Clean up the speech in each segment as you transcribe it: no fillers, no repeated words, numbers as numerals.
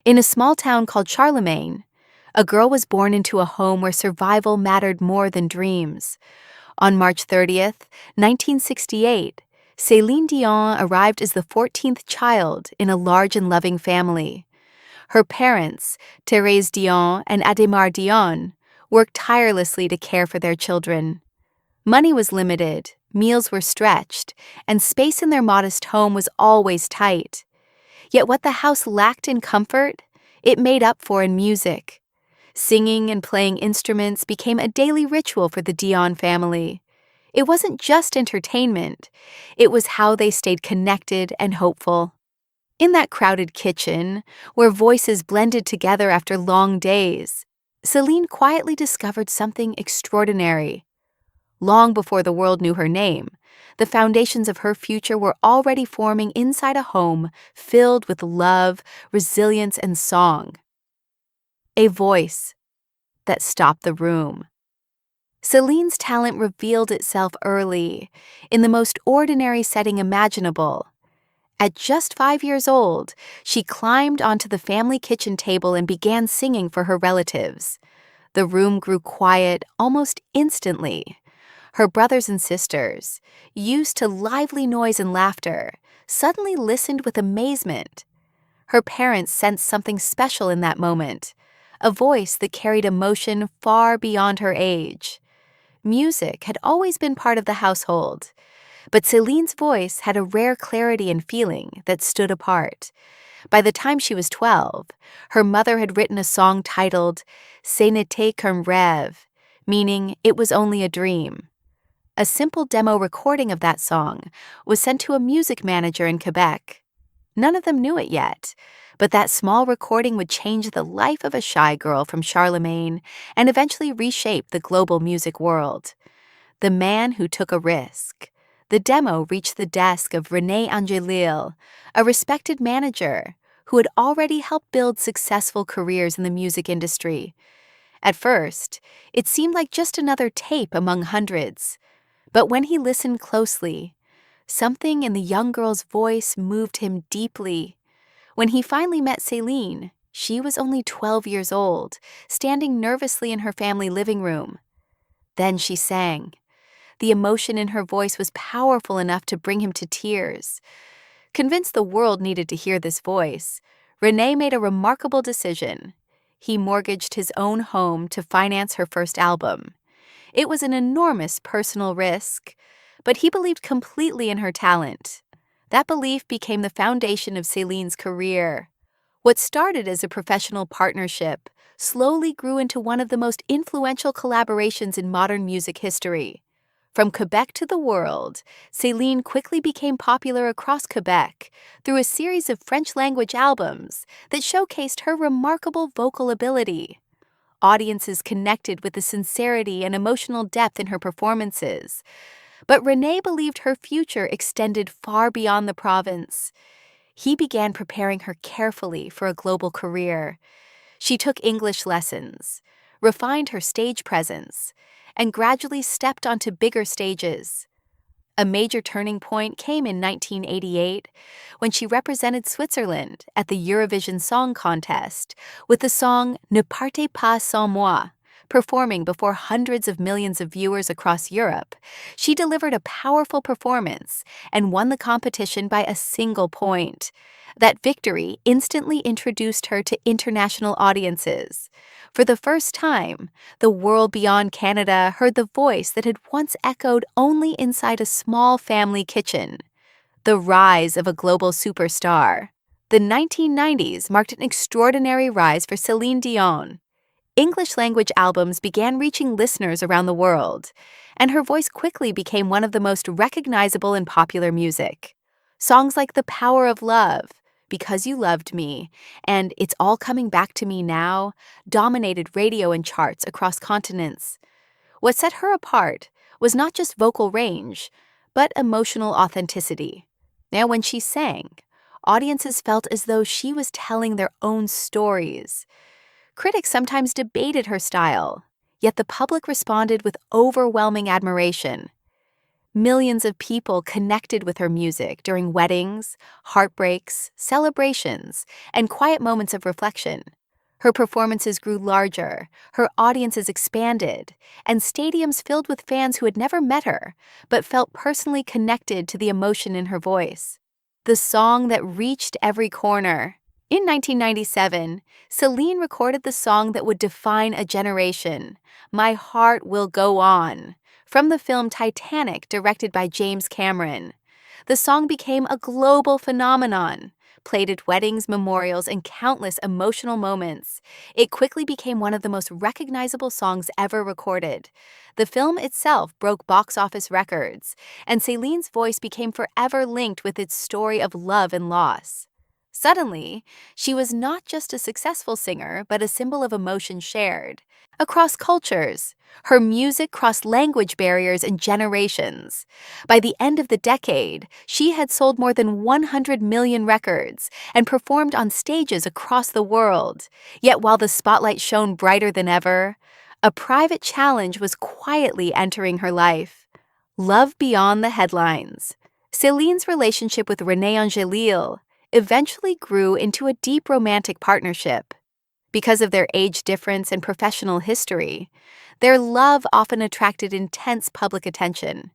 In a small town called Charlemagne, a girl was born into a home where survival mattered more than dreams. On March 30th, 1968, Céline Dion arrived as the 14th child in a large and loving family. Her parents, Thérèse Dion and Adhémar Dion, worked tirelessly to care for their children. Money was limited, meals were stretched, and space in their modest home was always tight. Yet what the house lacked in comfort, it made up for in music. Singing and playing instruments became a daily ritual for the Dion family. It wasn't just entertainment, it was how they stayed connected and hopeful. In that crowded kitchen, where voices blended together after long days, Celine quietly discovered something extraordinary. Long before the world knew her name, the foundations of her future were already forming inside a home filled with love, resilience, and song. A voice that stopped the room. Celine's talent revealed itself early, in the most ordinary setting imaginable. At just 5 years old, she climbed onto the family kitchen table and began singing for her relatives. The room grew quiet almost instantly. Her brothers and sisters, used to lively noise and laughter, suddenly listened with amazement. Her parents sensed something special in that moment, a voice that carried emotion far beyond her age. Music had always been part of the household, but Celine's voice had a rare clarity and feeling that stood apart. By the time she was 12, her mother had written a song titled "Ce n'était qu'un rêve," meaning it was only a dream. A simple demo recording of that song was sent to a music manager in Quebec. None of them knew it yet, but that small recording would change the life of a shy girl from Charlemagne and eventually reshape the global music world. The man who took a risk. The demo reached the desk of René Angélil, a respected manager who had already helped build successful careers in the music industry. At first, it seemed like just another tape among hundreds. But when he listened closely, something in the young girl's voice moved him deeply. When he finally met Celine, she was only 12 years old, standing nervously in her family living room. Then she sang. The emotion in her voice was powerful enough to bring him to tears. Convinced the world needed to hear this voice, René made a remarkable decision. He mortgaged his own home to finance her first album. It was an enormous personal risk, but he believed completely in her talent. That belief became the foundation of Celine's career. What started as a professional partnership slowly grew into one of the most influential collaborations in modern music history. From Quebec to the world, Celine quickly became popular across Quebec through a series of French-language albums that showcased her remarkable vocal ability. Audiences connected with the sincerity and emotional depth in her performances. But René believed her future extended far beyond the province. He began preparing her carefully for a global career. She took English lessons, refined her stage presence, and gradually stepped onto bigger stages. A major turning point came in 1988 when she represented Switzerland at the Eurovision Song Contest with the song Ne partez pas sans moi. Performing before hundreds of millions of viewers across Europe, she delivered a powerful performance and won the competition by a single point. That victory instantly introduced her to international audiences. For the first time, the world beyond Canada heard the voice that had once echoed only inside a small family kitchen. The rise of a global superstar. The 1990s marked an extraordinary rise for Céline Dion. English-language albums began reaching listeners around the world, and her voice quickly became one of the most recognizable in popular music. Songs like The Power of Love, Because You Loved Me, and It's All Coming Back to Me Now dominated radio and charts across continents. What set her apart was not just vocal range, but emotional authenticity. Now, when she sang, audiences felt as though she was telling their own stories. Critics sometimes debated her style, yet the public responded with overwhelming admiration. Millions of people connected with her music during weddings, heartbreaks, celebrations, and quiet moments of reflection. Her performances grew larger, her audiences expanded, and stadiums filled with fans who had never met her, but felt personally connected to the emotion in her voice. The song that reached every corner. In 1997, Celine recorded the song that would define a generation, My Heart Will Go On, from the film Titanic, directed by James Cameron. The song became a global phenomenon. Played at weddings, memorials, and countless emotional moments, it quickly became one of the most recognizable songs ever recorded. The film itself broke box office records, and Celine's voice became forever linked with its story of love and loss. Suddenly, she was not just a successful singer, but a symbol of emotion shared. Across cultures, her music crossed language barriers and generations. By the end of the decade, she had sold more than 100 million records and performed on stages across the world. Yet while the spotlight shone brighter than ever, a private challenge was quietly entering her life. Love beyond the headlines. Celine's relationship with René Angélil eventually grew into a deep romantic partnership. Because of their age difference and professional history, their love often attracted intense public attention.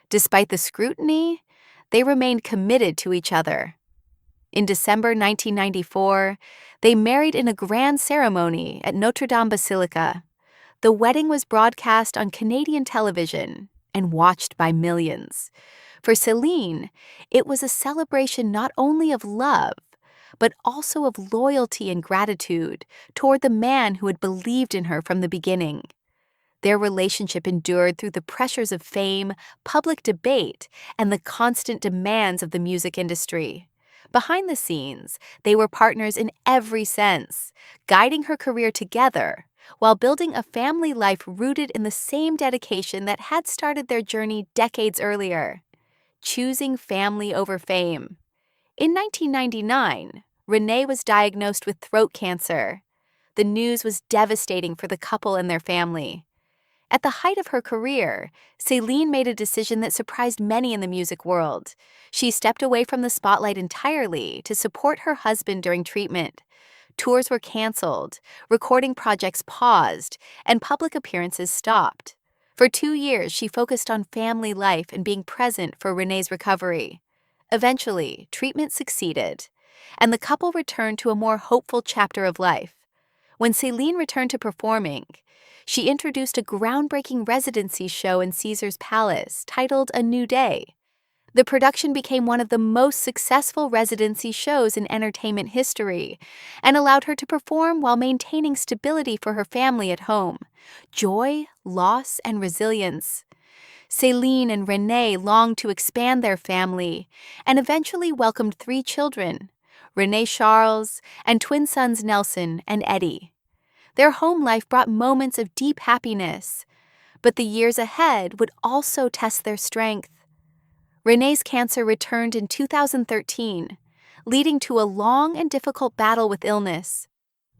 Despite the scrutiny, they remained committed to each other. In December 1994, they married in a grand ceremony at Notre Dame Basilica. The wedding was broadcast on Canadian television and watched by millions. For Celine, it was a celebration not only of love, but also of loyalty and gratitude toward the man who had believed in her from the beginning. Their relationship endured through the pressures of fame, public debate, and the constant demands of the music industry. Behind the scenes, they were partners in every sense, guiding her career together while building a family life rooted in the same dedication that had started their journey decades earlier. Choosing family over fame. In 1999, René was diagnosed with throat cancer. The news was devastating for the couple and their family. At the height of her career, Celine made a decision that surprised many in the music world. She stepped away from the spotlight entirely to support her husband during treatment. Tours were canceled, recording projects paused, and public appearances stopped. For 2 years, she focused on family life and being present for René's recovery. Eventually, treatment succeeded, and the couple returned to a more hopeful chapter of life. When Celine returned to performing, she introduced a groundbreaking residency show in Caesar's Palace titled A New Day. The production became one of the most successful residency shows in entertainment history and allowed her to perform while maintaining stability for her family at home. Joy, loss, and resilience. Celine and René longed to expand their family and eventually welcomed 3 children, René Charles and twin sons Nelson and Eddie. Their home life brought moments of deep happiness, but the years ahead would also test their strength. René's cancer returned in 2013, leading to a long and difficult battle with illness.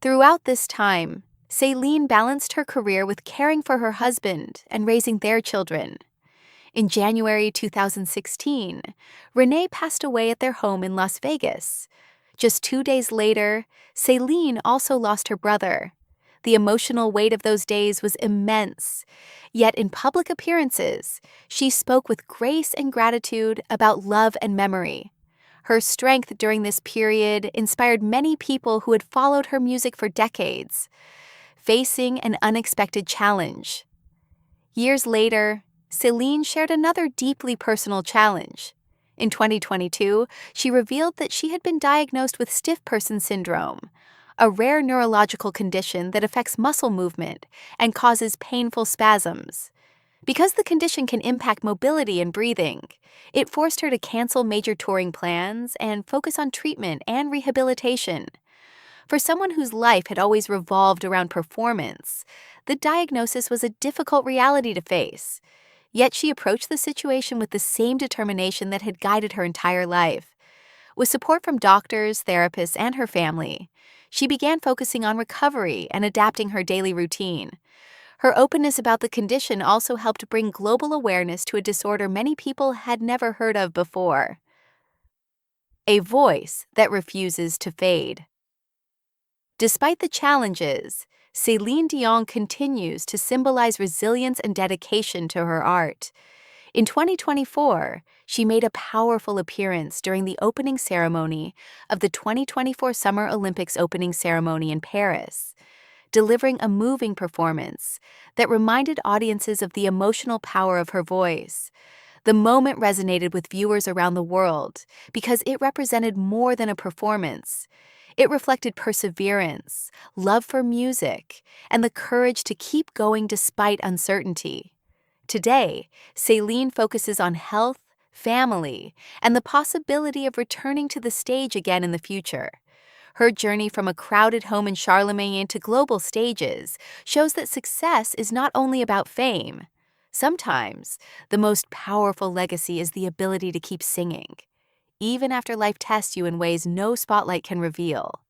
Throughout this time, Celine balanced her career with caring for her husband and raising their children. In January 2016, René passed away at their home in Las Vegas. Just 2 days later, Celine also lost her brother. The emotional weight of those days was immense. Yet in public appearances, she spoke with grace and gratitude about love and memory. Her strength during this period inspired many people who had followed her music for decades, facing an unexpected challenge. Years later, Celine shared another deeply personal challenge. In 2022, she revealed that she had been diagnosed with stiff person syndrome, a rare neurological condition that affects muscle movement and causes painful spasms. Because the condition can impact mobility and breathing, it forced her to cancel major touring plans and focus on treatment and rehabilitation. For someone whose life had always revolved around performance, the diagnosis was a difficult reality to face. Yet she approached the situation with the same determination that had guided her entire life. With support from doctors, therapists, and her family, she began focusing on recovery and adapting her daily routine. Her openness about the condition also helped bring global awareness to a disorder many people had never heard of before. A voice that refuses to fade. Despite the challenges, Céline Dion continues to symbolize resilience and dedication to her art. In 2024, she made a powerful appearance during the opening ceremony of the 2024 Summer Olympics opening ceremony in Paris, delivering a moving performance that reminded audiences of the emotional power of her voice. The moment resonated with viewers around the world because it represented more than a performance. It reflected perseverance, love for music, and the courage to keep going despite uncertainty. Today, Celine focuses on health, family, and the possibility of returning to the stage again in the future. Her journey from a crowded home in Charlemagne to global stages shows that success is not only about fame. Sometimes, the most powerful legacy is the ability to keep singing, even after life tests you in ways no spotlight can reveal.